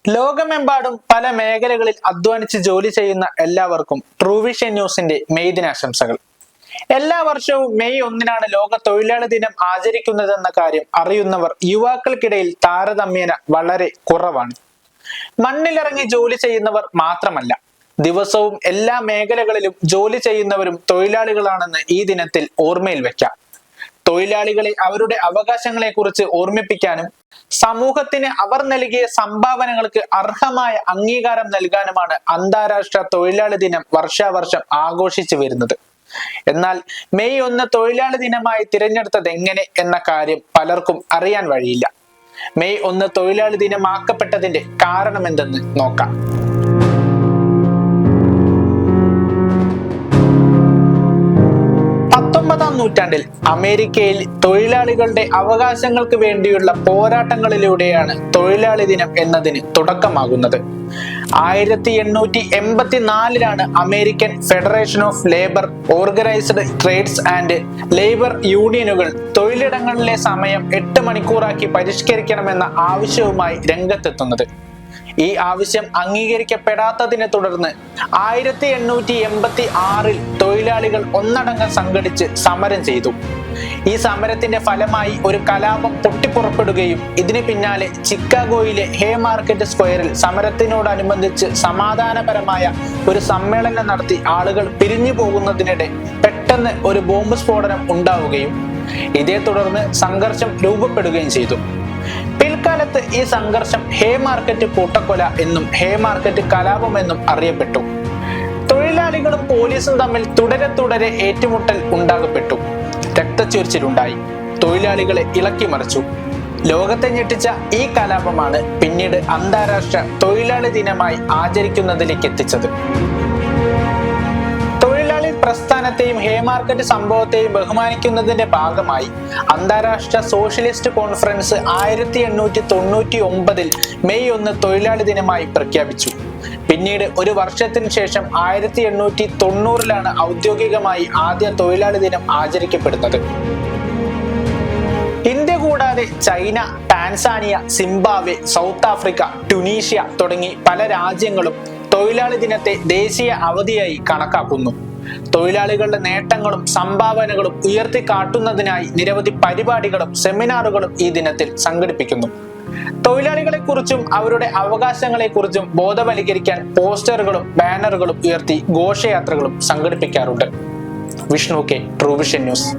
ലോകമെമ്പാടും പല മേഖലകളിൽ അധ്വാനിച്ച് ജോലി ചെയ്യുന്ന എല്ലാവർക്കും ട്രൂവിഷൻ ന്യൂസിന്റെ മെയ് ദിനാശംസകൾ. എല്ലാ വർഷവും മെയ് 1-നാണ് ലോക തൊഴിലാളി ദിനം ആചരിക്കുന്നതെന്ന കാര്യം അറിയുന്നവർ യുവാക്കൾക്കിടയിൽ താരതമ്യേന വളരെ കുറവാണ്. മണ്ണിലിറങ്ങി ജോലി ചെയ്യുന്നവർ മാത്രമല്ല, ദിവസവും എല്ലാ മേഖലകളിലും ജോലി ചെയ്യുന്നവരും തൊഴിലാളികളാണെന്ന് ഈ ദിനത്തിൽ ഓർമ്മയിൽ വെക്കാം. തൊഴിലാളികളെ അവരുടെ അവകാശങ്ങളെ കുറിച്ച് ഓർമ്മിപ്പിക്കാനും സമൂഹത്തിന് അവർ നൽകിയ സംഭാവനകൾക്ക് അർഹമായ അംഗീകാരം നൽകാനുമാണ് അന്താരാഷ്ട്ര തൊഴിലാളി ദിനം വർഷാവർഷം ആഘോഷിച്ചു വരുന്നത്. എന്നാൽ മെയ് 1 തൊഴിലാളി ദിനമായി തിരഞ്ഞെടുത്തത് എങ്ങനെ എന്ന കാര്യം പലർക്കും അറിയാൻ വഴിയില്ല. മെയ് 1 തൊഴിലാളി ദിനമാക്കപ്പെട്ടതിന്റെ കാരണമെന്തെന്ന് നോക്കാം. 19-ാം നൂറ്റാണ്ടിൽ അമേരിക്കയിൽ തൊഴിലാളികളുടെ അവകാശങ്ങൾക്ക് വേണ്ടിയുള്ള പോരാട്ടങ്ങളിലൂടെയാണ് തൊഴിലാളി ദിനം എന്നതിന് തുടക്കമാകുന്നത്. 1884-ലാണ് American federation of labour organised trades and labour യൂണിയനുകൾ തൊഴിലിടങ്ങളിലെ സമയം 8 മണിക്കൂറാക്കി പരിഷ്കരിക്കണമെന്ന ആവശ്യവുമായി രംഗത്തെത്തുന്നത്. ഈ ആവശ്യം അംഗീകരിക്കപ്പെടാത്തതിനെ തുടർന്ന് 1886-ൽ തൊഴിലാളികൾ ഒന്നടങ്കം സംഘടിച്ച് സമരം ചെയ്തു. ഈ സമരത്തിന്റെ ഫലമായി ഒരു കലാപം പൊട്ടിപ്പുറപ്പെടുകയും ഇതിന് പിന്നാലെ ചിക്കാഗോയിലെ ഹേമാർക്കറ്റ് സ്ക്വയറിൽ സമരത്തിനോടനുബന്ധിച്ച് സമാധാനപരമായ ഒരു സമ്മേളനം നടത്തി ആളുകൾ പിരിഞ്ഞു പോകുന്നതിനിടെ പെട്ടെന്ന് ഒരു ബോംബ് സ്ഫോടനം ഉണ്ടാവുകയും ഇതേ തുടർന്ന് സംഘർഷം രൂപപ്പെടുകയും ചെയ്തു. പിൽക്കാലത്ത് ഈ സംഘർഷം ഹേമാർക്കറ്റ് കൂട്ടക്കൊല എന്നും ഹേമാർക്കറ്റ് കലാപം എന്നും അറിയപ്പെട്ടു. തൊഴിലാളികളും പോലീസും തമ്മിൽ തുടരെ ഏറ്റുമുട്ടൽ ഉണ്ടാകപ്പെട്ടു. രക്തച്ചൊരിച്ചിലുണ്ടായി. തൊഴിലാളികളെ ഇളക്കിമറിച്ചു. ലോകത്തെ ഞെട്ടിച്ച ഈ കലാപമാണ് പിന്നീട് അന്താരാഷ്ട്ര തൊഴിലാളി ദിനമായി ആചരിക്കുന്നതിലേക്ക് എത്തിച്ചത്. പ്രസ്ഥാനത്തെയും ഹേമാർക്കറ്റ് സംഭവത്തെയും ബഹുമാനിക്കുന്നതിന്റെ ഭാഗമായി അന്താരാഷ്ട്ര സോഷ്യലിസ്റ്റ് കോൺഫറൻസ് 1899-ൽ മെയ് 1 തൊഴിലാളി ദിനമായി പ്രഖ്യാപിച്ചു. പിന്നീട് ഒരു വർഷത്തിന് ശേഷം 1890-ലാണ് ഔദ്യോഗികമായി ആദ്യ തൊഴിലാളി ദിനം ആചരിക്കപ്പെടുന്നത്. ഇന്ത്യ കൂടാതെ China, Tanzania, Zimbabwe, south Africa, Tunisia തുടങ്ങി പല രാജ്യങ്ങളും തൊഴിലാളി ദിനത്തെ ദേശീയ അവധിയായി കണക്കാക്കുന്നു. തൊഴിലാളികളുടെ നേട്ടങ്ങളും സംഭാവനകളും ഉയർത്തിക്കാട്ടുന്നതിനായി നിരവധി പരിപാടികളും സെമിനാറുകളും ഈ ദിനത്തിൽ സംഘടിപ്പിക്കുന്നു. തൊഴിലാളികളെ കുറിച്ചും അവരുടെ അവകാശങ്ങളെ കുറിച്ചും ബോധവൽക്കരിക്കാൻ പോസ്റ്ററുകളും ബാനറുകളും ഉയർത്തി ഘോഷയാത്രകളും സംഘടിപ്പിക്കാറുണ്ട്. Vishnu K, Truevision news.